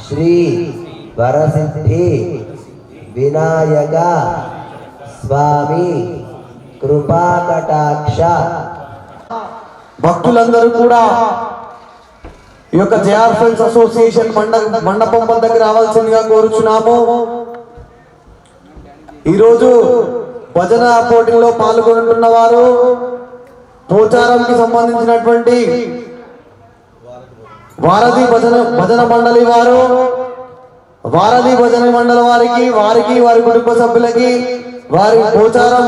శ్రీ వరసిద్ధి వినాయక స్వామి కృపాకటాక్ష. భక్తులందరూ కూడా ఈ యొక్క జేఆర్ ఫ్రెండ్స్ అసోసియేషన్ మండపం వద్దకు రావాల్సిందిగా కోరుచున్నాము. ఈరోజు భజన పోటీల్లో పాల్గొంటున్న వారు పోచారంకి సంబంధించినటువంటి వారధి భజన మండలి వారు, వారధి భజన మండలి వారికి వారి కుటుంబ సభ్యులకి, వారి పోచారం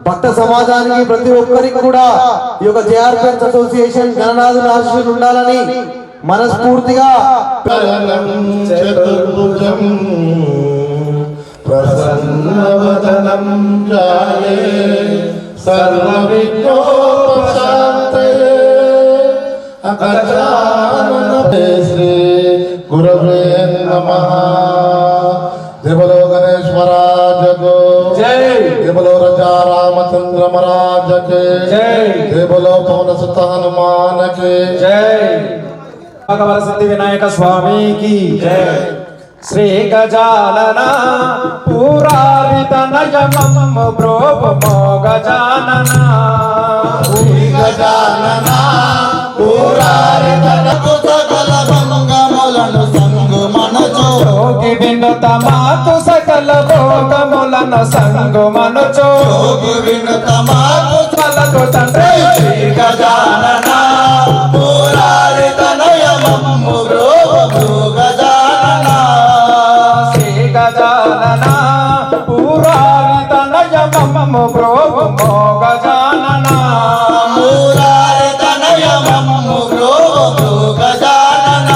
భక్త సమాజానికి, ప్రతి ఒక్కరికి కూడా ఈ యొక్క జేఆర్ ఫ్రెండ్స్ అసోసియేషన్ గణనాథుల ఆశీస్సులు ఉండాలని మనస్ఫూర్తిగా ప్రసన్నవదనం జాయే సర్వవిఘ్నోపశాంతయే అగజానన శ్రీ గురవే నమః. జయ బలో గణేశ్ महाराज को जय, जय बोलो राजा रामचंद्र महाराज के जय, जय बोलो पवन सुत हनुमान के जय, वरसिद्धि विनायक स्वामी की जय. श्री गजानन पुरारितनय मम ब्रोवमो गजानन. श्री गजानन पुरारितन सकल भंगमुలను సంగుమనచు योगी विनुत मातु सकल भोगमुలను సంగుమనచు योगी विनुत मातु सकल తండ్రి श्री गजानन पुरारितनय मम ब्रोवमो गजानन. श्री गजानन पुरारितनय मम ब्रोवमो गजानन. पुरारितनय मम ब्रोवमो गजानन.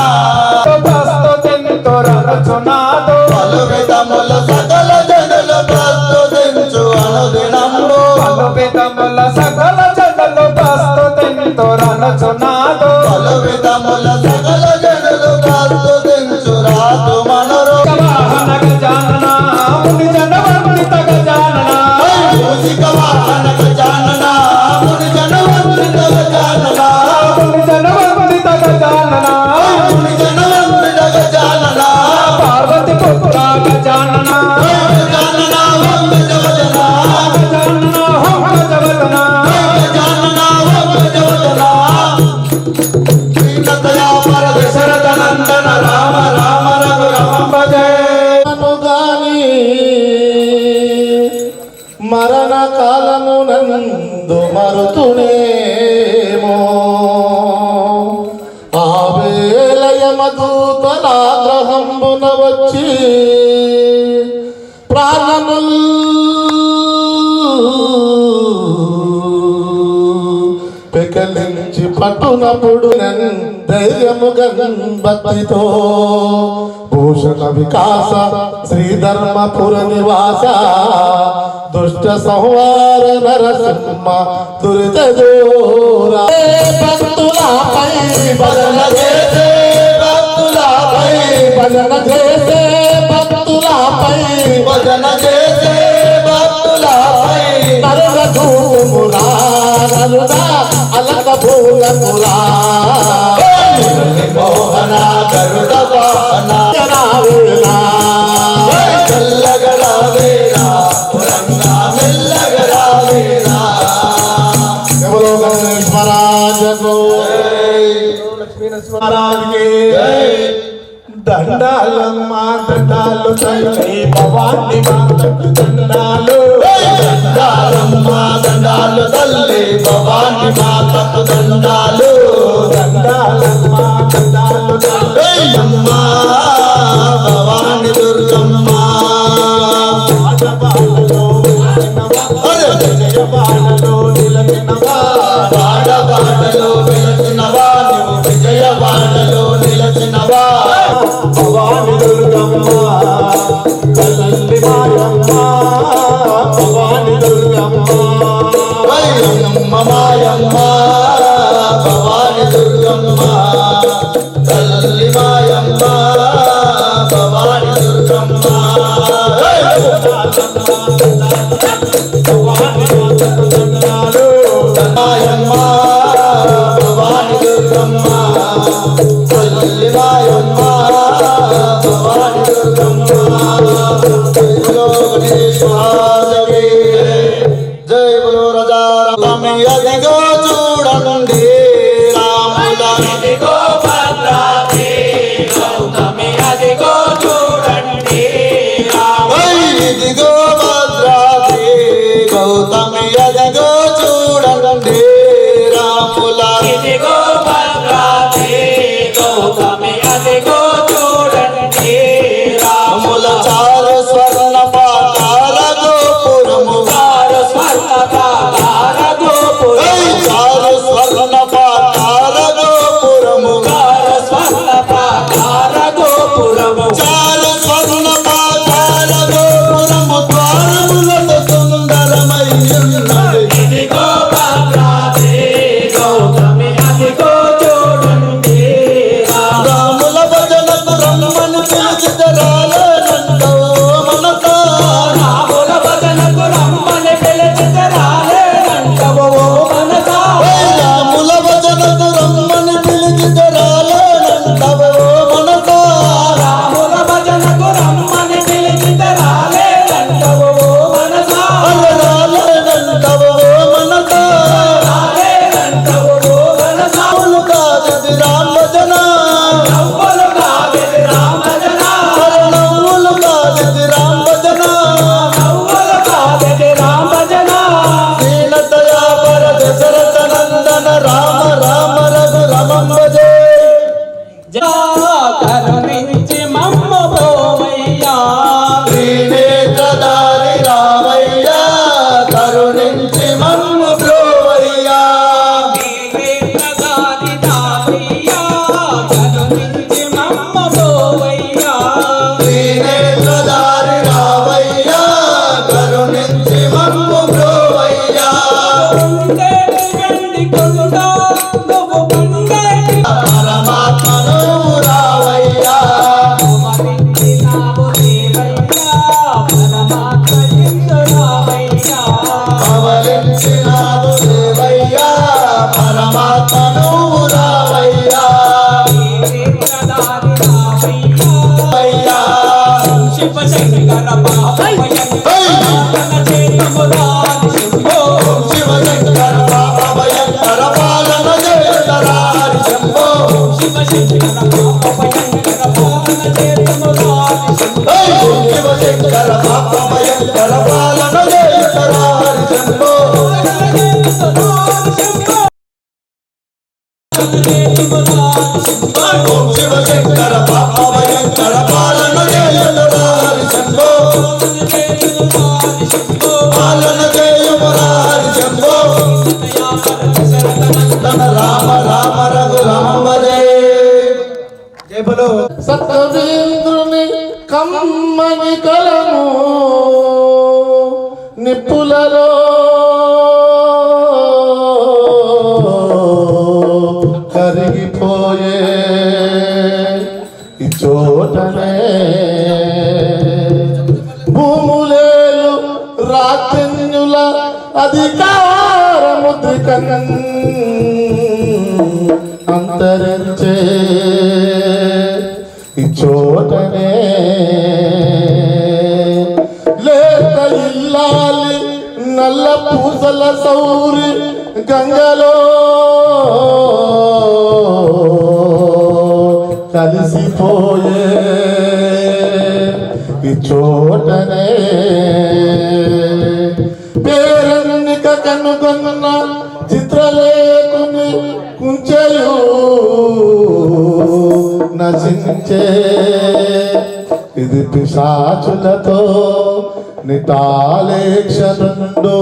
ప్రస్తుతింతురచునాదు పలు విధముల సకల జనులు ప్రస్తుతించు అనుదినము. పలు విధముల సకల జనులు ప్రస్తుతింతురచునాదు. పలు విధముల సకల జనులు ప్రస్తుతించు రాజు మనరు. వాహన గజానన ముని జనవందిత గజానన. మూషిక వాహన గజానన ముని జనవందిత గజానన. ముని జనవందిత గజానన. ముని జనవందిత గజానన. పార్వతి పుత్ర గజానన. గజానన ఓం గజవదన. గజానన హం గజవదన. గజానన ఓం గజవదన. శ్రీనతయా పర దశరథ నందన రామ రామ రఘురామ భజే. గాని మరణ కాలమునందు మరుతునేమో. ఆ వేలయమదూతనాగ్రహంబున వచ్చి ప్రాణముల్ పెకలించి పట్టునప్పుడు ధైర్యముగా భక్తితో భూషణ వికాస శ్రీధర్మపుర నివాస దుష్ట సంహార నరసింహ దురిత దూరా. భక్తులపై భజన చేసే భక్తులపై భజన చేసే భక్తులపై భజన చేసే భక్తులపై నరుల ధూములా నరుడా అలక భూలములా. మోహన గరుడ వాహన జనావేనా చల్లగరావేనా పురంగా మెల్లగరావేనా. ఎవరో గణేష్ మహారాజ్ को లక్ష్మీ నరసింహ మహారాజ్ के దండాలమ్మా దండాలు తల్లి భవాని మాతకు దండాలు. దండాలమ్మా దండాలు తల్లి భవాని మాతకు దండాలు. దండాలమ్మా దండాలు తల్లి అమ్మా భవాని దుర్గమ్మ. పాడబాలలో నిలచినవా పాడబాటలో వెలసినవా నువ్వు విజయవాడలో నిలచినవా. భవాని దుర్గమ్మ తల్లి మాయమ్మ భవాని దుర్గమ్మ. మాయమ్మ మాయమ్మ భవాని దుర్గమ్మ తల్లి మాయమ్మ భవాని దుర్గమ్మ. మాయమ్మ భవాని దుర్గమ్మ తల్లి మాయమ్మ అయ్యా శివ శంకర శివ శంకర బాబా భయంకర పాలన చేతరారి శంభో శివ శంకర బాబా భయంకర పాలన చేతరారి శంభో శివ శంకర బాబా భయంకర పాలన చేతరారి శంభో పాలన చేయమురారి శంభో రామ రామ రఘు రామరే జై బలో సత్యవేంద్రుని కమ్మని కలము నిప్పులలో కరిగిపోయే ఈ చోటనే భూములేలు రాత్రిన్యుల అధికార ముద్రికన్ అంతరించే ఈ చోటనే లేక ఇల్లాలి నల్ల పూసల సౌరి గంగలో కలిసిపోయే ఈ చోటనే పేరెన్నిక కనుగొన్న చిత్రలేఖని కుంచెయు నశించే ఇది పిశాచులతో నితాలేక్షనుండు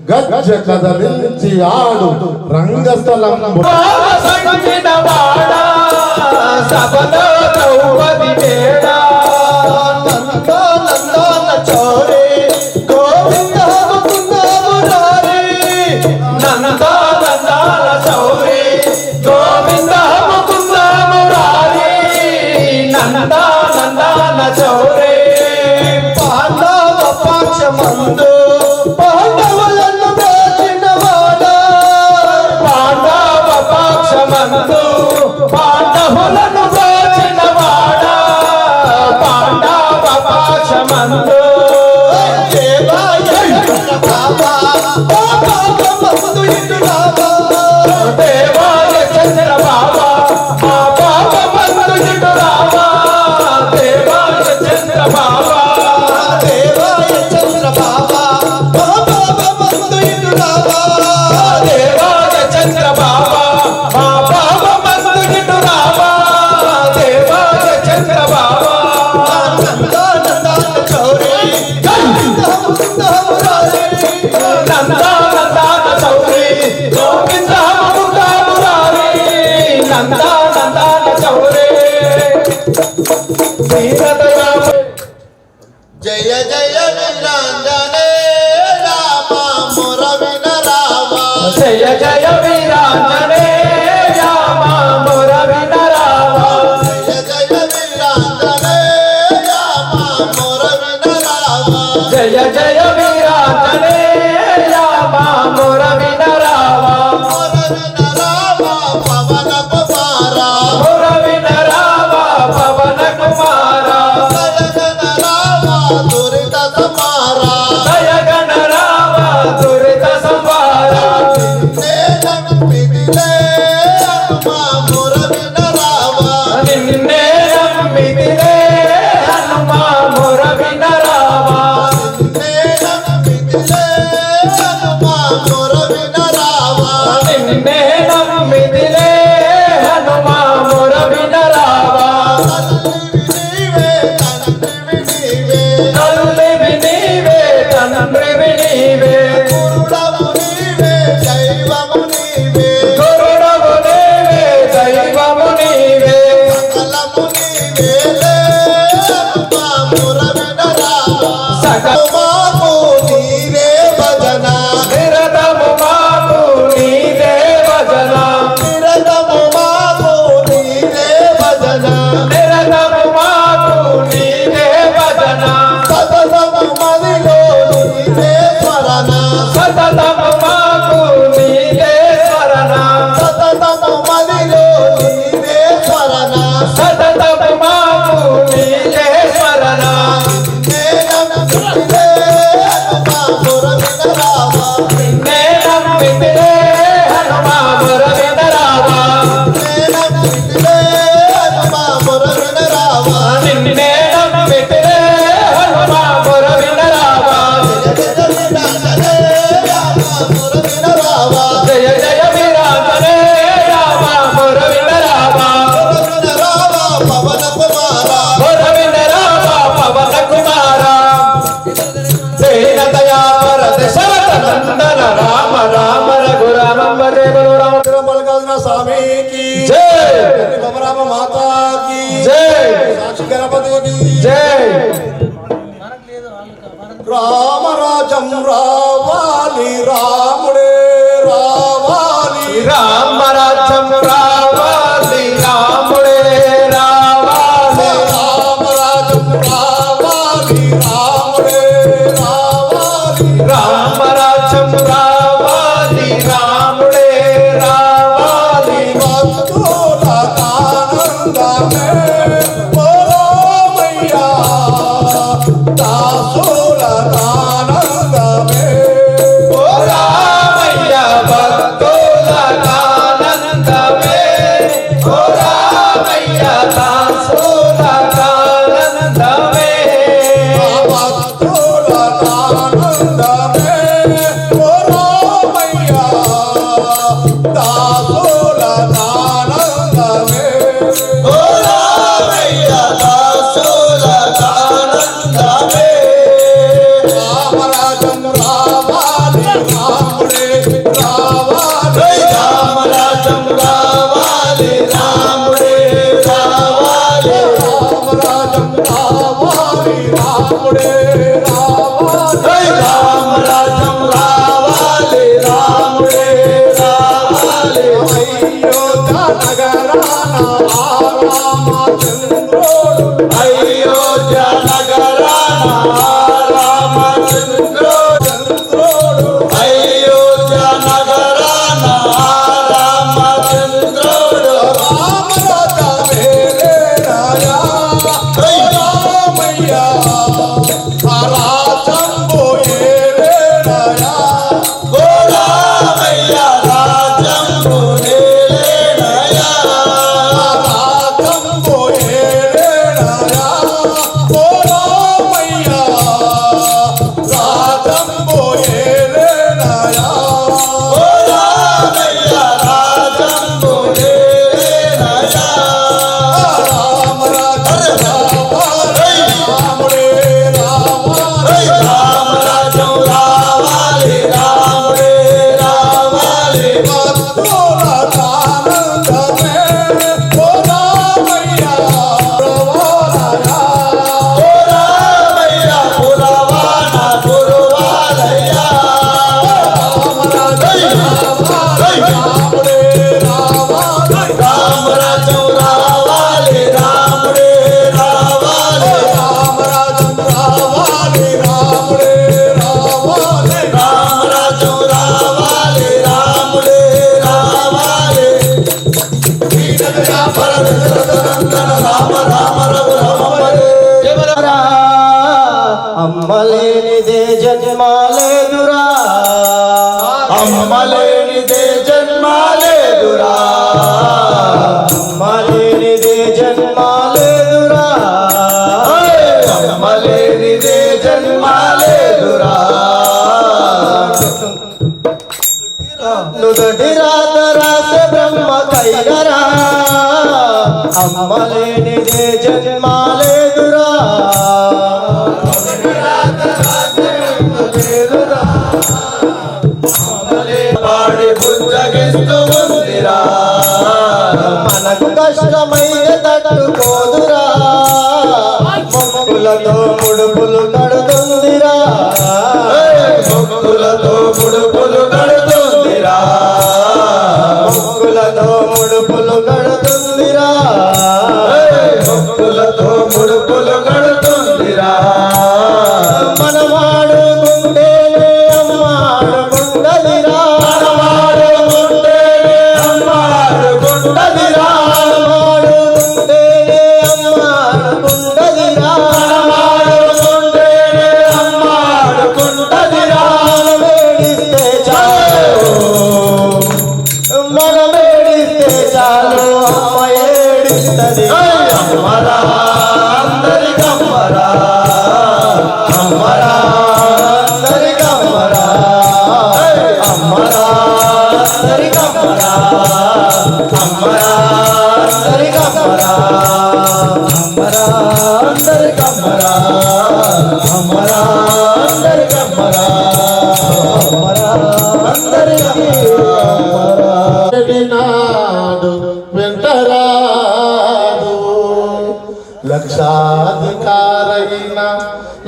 గజ్జ కదలించి ఆడు రంగస్థలం సభలో ద్రౌపది వేళ నందన చౌరే గోవింద మురారి నందన చౌరే గోవింద మురారి నందన చౌరే పాండవ పక్షమందు పాండవులను బ్రోచిన వాడా పాండవ పక్షమందు పాండవులను బ్రోచిన వాడా పాండవ పక్షమందు దేవాయ చంద్ర బాబా మా బాబా మందుడు రావా దేవాయ చంద్ర బాబా దేవాయ చంద్ర బాబా మా బాబా మందుడు రావా దేవాయ చంద్ర బాబా మా బాబా మందుడు రావా దేవాయ చంద్ర బాబా నందన చౌరే నందన చౌరే గోవింద మురారి నందన చౌరే జయ జయ వీరాంజనే రామ మురవిన రామ జయ జయ వీరాంజనే రామ మురవిన రామ జయ జయ వీరాంజనే రామ మురవిన రామ జయ జయ వీరాంజనే రామ మురవిన రామ మురవిన రామ పవన కుమార మురవిన రామ పవన కుమార జయన రామ దురిత సమార జయ మాతా की జై సాక్షి గణపతి की జై రామరాజం రావాలి రాముడే రావాలి రామరాజ్యం రావాలి రాముడే రావాలి రామరాజం రావాలి రాముడే రావాలి రామరాజ్యం రావాలి రాముడే రావాలి భక్తుల ఆనందమే ఓ రామయ్యా దాసుల ఆనందమే ఓ రామయ్య భక్తుల ఆనందమే ఓ రామయ్య దాసుల ఆనందమే భక్తుల ఆనందమే ఓ రామయ్యా దాసుల ఆనందమే ఓ రామయ్య దాసుల ఆనందమే రామరాజం రావాలి రాముడే రావాలి రామరాజ్యం రావాలి రాముడే రావాలి రామరాజం రావాలి రాముడే రావాలి రామరాజ్యం రావాలి రాముడే రావాలి అయోధ్య నగరాన రామచంద్రుడు అయోధ్య నగరాన రామచంద్రుడు చంద్రుడు అయోధ్య నగరాన రామచంద్రుడు రామరాజమే రాయా రామయ్య రాజంబోయే రాయా ఓ రామయ్య రాజంబునే లేనయా రాజంబోయే రాయా ఓ రామయ్య రాజంబోయే రాయా ఓ రామయ్య రాజంబునే లేనయా రామరాజ్యం రావాలి రాముడే రావాలి ఓ రామయ్య పురవాన గురువాలయ్యా రామరాజ్యం రావాలి రాముడే రావాలి రామరాజ్యం రావాలి రాముడే రావాలి రామ రామ రఘు రామ అమ్మలేనిదే జన్మాలేదురా అమ్మలేనిదే జన్మాలేదురా అమ్మలేనిదే జన్మాలేదురా అమ్మలేనిదే జన్మాలేదురా నుదటి రాత రాసే బ్రహ్మ కైగరా అమ్మలేనిదే జన్మాలేదురా పాడి బుజ్జగిస్తూ ఉందిరా మనకు కష్టమైతే తట్టుకోదురా మొక్కులతో ముడుపులు కడుతుందిరా భక్తులతో ముడుపులు కడుతుందిరా మొక్కులతో ముడుపులు కడుతుందిరా భక్తులతో ముడుపులు కడుతుందిరా మనమాడుకుంటేనే అమ్మాడుకుంటదిరా మనమాడుకుంటేనే అమ్మాడుకుంటదిరా మనమాడుకుంటేనే అమ్మాడుకుంటదిరా మనమాడుకుంటేనే అమ్మాడుకుంటదిరా మనమేడిస్తే చాలు మనమేడిస్తే చాలు అమ్మ ఏడిస్తది అమ్మరా అందరికమ్మరా అమ్మరా అందరికమ్మరా అమ్మరా అందరికమ్మరా అమ్మరా అందరికమ్మరా అమ్మరా అందరికమ్మరా అమ్మరా అందరికమ్మరా అమ్మరా అందరికమ్మరా నాడు వెంటరా లక్షాధికారైన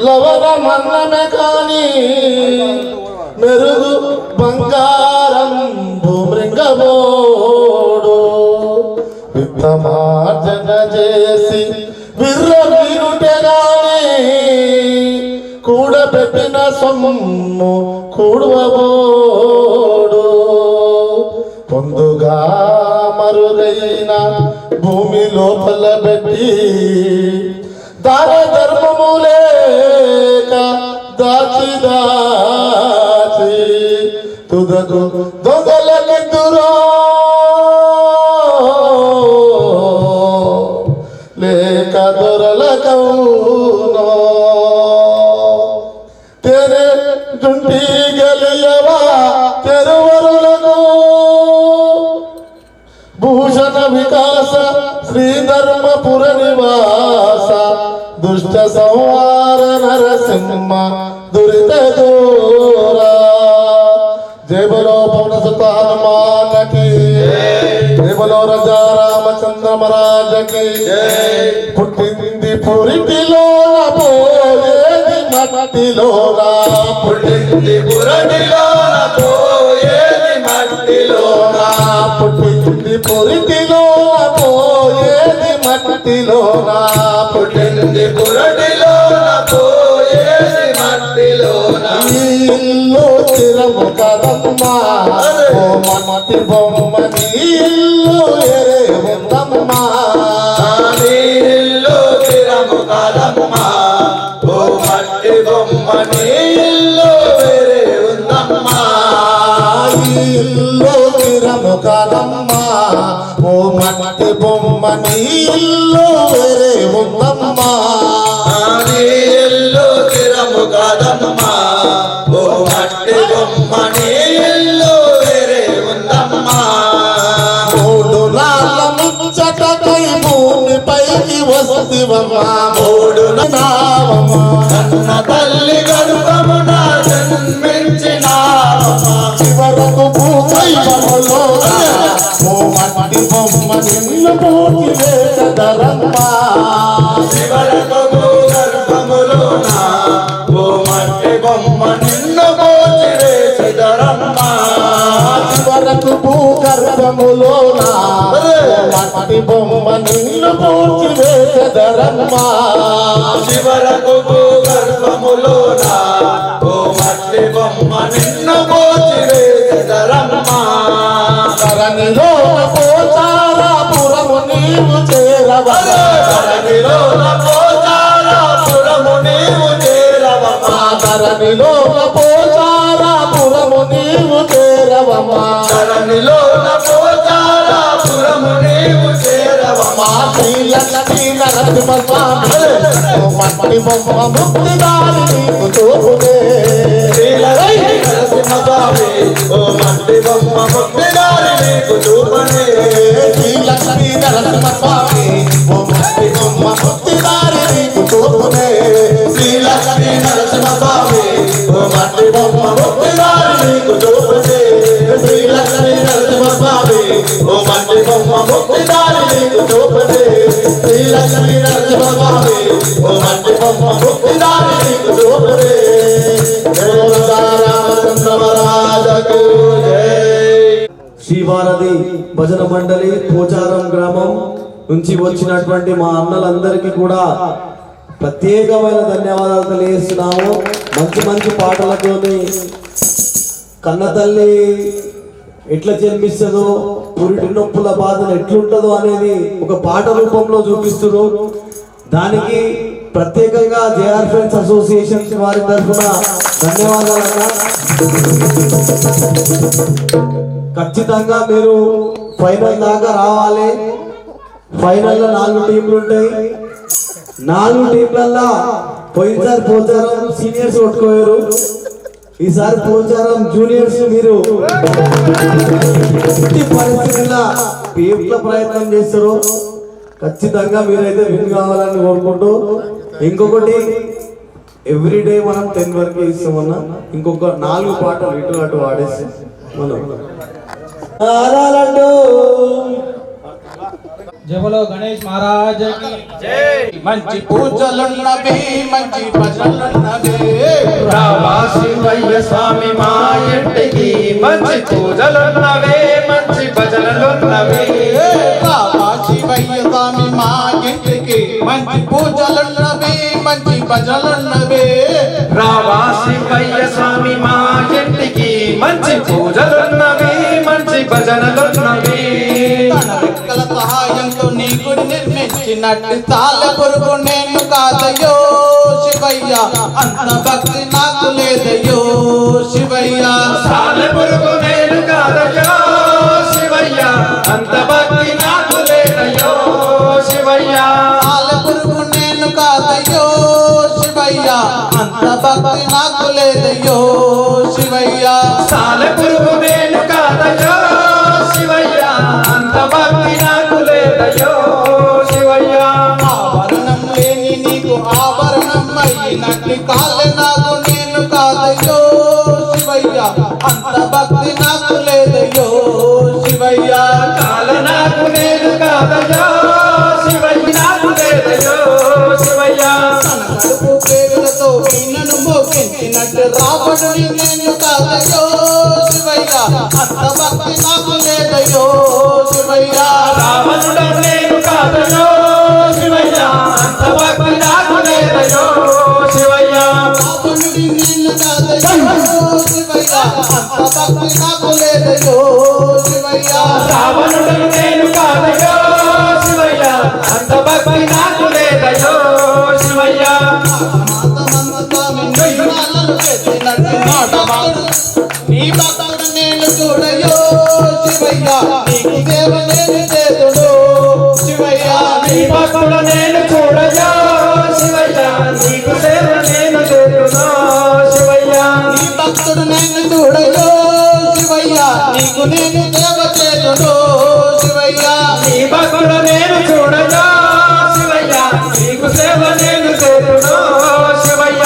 లవణ మన్నమే కాని మెరుగు బంగారం భూమృంగమోడు విత్తమార్జన చేసి విర్ర వీరుటే గాని కూడబెట్టిన సొమ్ము కూడవబోడు పొందుగా మరుగైన భూమి లోపల పెట్టి దాన ధర్మము లేక దాచి దాచి తుదకు దొంగలకెదురో లేక దొరలకౌనో తెరే జుంటి గలియవా తెరువరులకు భూషణ వికాస శ్రీధర్మపుర నివాస దుష్ట సంహార నరసింహ దురిత దూరా జయ బలో పవన సుత హనుమానకి జయ బలో రాజా రామచంద్ర మహారాజకి పుట్టింది పురిటిలోన పోయేది మట్టిలోన పుట్టింది పురటిలోన పోయేది మట్టిలోన పుట్టింది పురిటిలోన పోయేది మట్టిలోన పుట్టింది పురటిలోన పోయేది మట్టిలోన ఇల్లు చిరము కదమ్మా ఓ మట్టి బొమ్మ నీ ఇల్లు ఎరే ఉందమ్మా నీళ్ళు తిరము కదమ్మా ఓ మట్టి బొమ్మ నీళ్ళు వేరే ఉందమ్మా ఇల్లు చిరము కదమ్మా ఓ మట్టి బొమ్మ నీ ఇల్లు ఎరే ఉందమ్మా నీళ్ళు తిరము కదమ్మా ఓ మట్టి బొమ్మ నీళ్ళు వేరే ఉందమ్మా మూడు రాళ్ళ ముచ్చటకై భూమిపైకి వస్తివమ్మా మూడు నావమ్మా కన్న తల్లి గర్భమున జన్మించినావమ్మా చివరకు భూకైవములో ఓ మట్టి బొమ్మ నిన్ను పూర్తి వేసదరమ్మా శివరకు భూగర్భములోన ఓ మట్టి బొమ్మ నిన్ను పోచి వేసిదరమ్మా చివరకు భూగర్భములోన మట్టి బొమ్మ నిన్ను పూర్తి వేసదరమ్మా శివరకు భూగర్భములోన ఓ మట్టి బొమ్మ నిన్ను పోచి వేసిదరమ్మా ధరణిలో పోచారాపురము నీవు చేరవరా ధరణిలోన పోచారాపురము నీవు చేరవమ్మా ధరణిలో పోచారాపురము నీవు చేరవమ్మా ధరణిలోన పోచారాపురము నీవు చేరవమ్మా శ్రీలక్ష్మీ నరసింహ స్వామి ఓ మట్టి బొమ్మ ముక్తిదారి నీకు చూపునే శ్రీలక్ష్మీ నరసింహస్వామి ఓ మట్టి బొమ్మ ముక్తిదారి నీకు చూపనే శ్రీలక్ష్మీ నరసింహ స్వామి ఓ మట్టి బొమ్మ ముక్తిదారి నీకు చూపునే శ్రీలక్ష్మీ నరసింహస్వామి ఓ మట్టి బొమ్మ ముక్తిదారి నీకు చూపనే శ్రీలక్ష్మీ నరసింహస్వామి ఓ మట్టి బొమ్మ ముక్తిదారి నీకు చూపనే శ్రీలక్ష్మీ నరసింహస్వామి ఓ మట్టి బొమ్మ ముక్తిదారి నీకు చూపనే జయ రామచంద్ర మహారాజకు జై. శ్రీవారధి భజన మండలి పోచారం గ్రామం నుంచి వచ్చినటువంటి మా అన్నలందరికీ కూడా ప్రత్యేకమైన ధన్యవాదాలు తెలియజేస్తున్నాము. మంచి మంచి పాటలతోని కన్నతల్లి ఎట్లా జన్మిస్తుందో పురిటి నొప్పుల బాధలు ఎట్లుంటుందో అనేది ఒక పాట రూపంలో చూపిస్తున్నారు. దానికి ప్రత్యేకంగా జేఆర్ ఫ్రెండ్స్ అసోసియేషన్ వారి తరఫున ధన్యవాదాలన్నా. ఖచ్చితంగా మీరు ఫైనల్ దాకా రావాలి. ఫైనల్లో 4 టీంలు ఉంటాయి. 4 టీంలల్లో పోయినసారి పోచారం సీనియర్స్ కొట్టుకోయారు, ఈసారి పోచారం జూనియర్స్ మీరు ఎట్టి పరిస్థితుల్లో టీంల ప్రయత్నం చేస్తారు. ఖచ్చితంగా మీరైతే విన్ కావాలని కోరుకుంటూ, ఇంకొకటి ఎవ్రీడే మనం 10 వరకు ఇస్తామన్నా. ఇంకొక 4 పాటలు ఇటు అటు ఆడేసి మనం जय बोलो गणेश महाराज की जय। मंची पूजलुन्नवे मंची भजलुन्नवे రావా శివయ్య స్వామి మా ఇంటికి మంచి పూజలున్నవే మంచి భజనలున్నవే బాబా శివయ్య స్వామి మా ఇంటికి మంచి పూజలున్నవి మంచి భజలున్నవి రావా శివయ్య స్వామి మా ఇంటికి మంచి పూజలున్నవి మంచి భజనలున్నవి తన రెక్కల సహాయంతో నీ గుడి నిర్మించినట్టు తాళ పురుగు నేను కాదయ్యో శివయ్య అంత భక్తి నాకు లేదయ్యో శివయ్య సాలెపురుగు నేను కాదయ్యో శివయ్య అంత భక్తి నాకు లేదయ్యో శివయ్య తాళ పురుగు నేను కాదయ్యో శివయ్య అంత భక్తి నాకు లేదయ్యో శివయ్య సాలెపురుగు నేను కాదయ్యో శివయ్య అంత భక్తి నాకు లేదయ్యో శివయ్య ఆభరణం లేని నీకు ఆభరణం అయినట్టు కాలే నాకు నేను కాదయ్యో శివయ్య అంత భక్తి నాకు లేదయ్యో శివయ్య కాల నాకు నేను కాదయ్యో శివయ్య నాకు లేదయ్యో శివయ్య తన కడుపు పేరులతో వీణను మోగించినట్టు రావణుని నేను కాదయ్యో శివయ్య అంత భక్తి నాకు లేదయ్యో శివయ్య రావణుడు నేను కాదయ్యో శివయ్య అంత భక్తి నాకు లేదయ్యో శివయ్య రావణుడి నేను కాదయ్యో శివయ్య అంత భక్తి నాకు లేదయ్యో శివయ్య రావణుడు నేను కాదయ్యో శివయ్య అంత భక్తి నాకు లేదయ్యో శివయ్య నీ భక్తుడు నేను చూడయో శివయ్య నీకు సేవ నేను చేతుడు శివయ్య నీ భక్తుడు నేను చూడయ్యో శివయ్య నీకు సేవ నేను చేతును శివయ్య నీ భక్తుడు నేను చూడయో శివయ్య నీకు నేను సేవ చేతుడు శివయ్య నీ భక్తుడు నేను చూడయ్యో శివయ్య నీకు సేవ నేను చేతును శివయ్య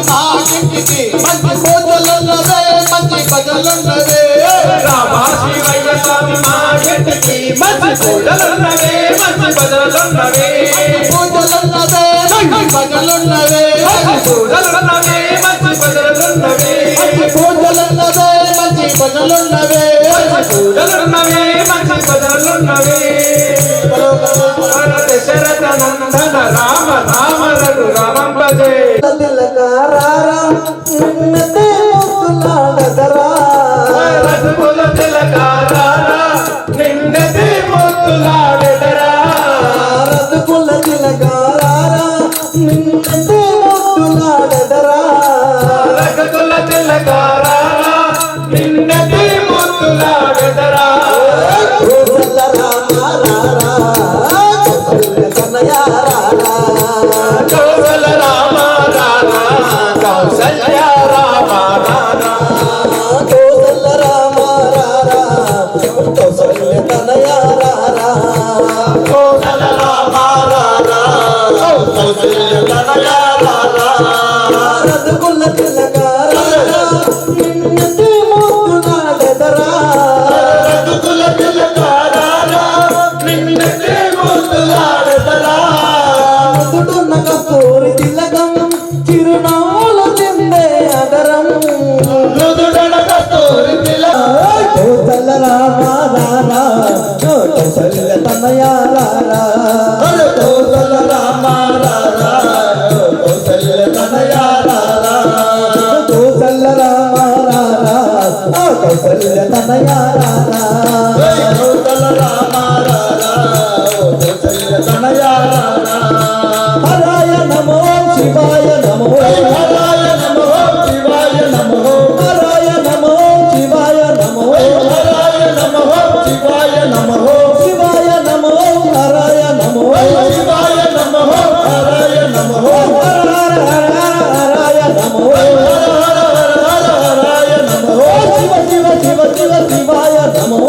మా ఇంటికి మంచి పూజలున్నవే మంచి భజలున్నవే రామా శివయ్య స్వామి మా ఇంటికి మంచి పూజలున్నవే మంచి భజనలున్నవే పూజలున్నవే మంచి భజలున్నవే పూజలున్నవే మంచి భజనలున్నవే పూజలున్నవే మంచి భజలున్నవే పూజలున్నవే మంచి భజనలున్నవే దశరథ నందన రామ రామ రఘు రామం భజే రఘుకుల తిలకారా నిన్నది ముద్దులాడెదరా రఘుకుల తిలకారా నిన్నది ముద్దులాడెదరా కౌసల రామ రానా కౌసల్య రామ రానా కౌసల రామ రానా కౌసల్య తనయ రానా రఘుకుల తిలకారా నిన్నది ముద్దులాడెదరా చిరునాల చెందే అదరం మృదుడన కస్తూరి తిలక కౌసల రామ రారా కౌసల్య తనయారా కౌసల రామ రానా కౌసల్య తనయ రానా కౌసల్య రామ రారా కౌసల్య తనయారా కౌసల రామ రానా కౌసల్య తనయ రానా హరాయ నమో శివాయ నమో హరాయ నమో శివాయ నమో హరాయ నమో శివాయ నమో హరాయ నమో శివాయ నమో శివాయ నమో హరాయ నమో శివాయ నమో హరాయ నమో హరాయ నమో హరాయ నమో శివ శివ శివ శివ శివాయ నమో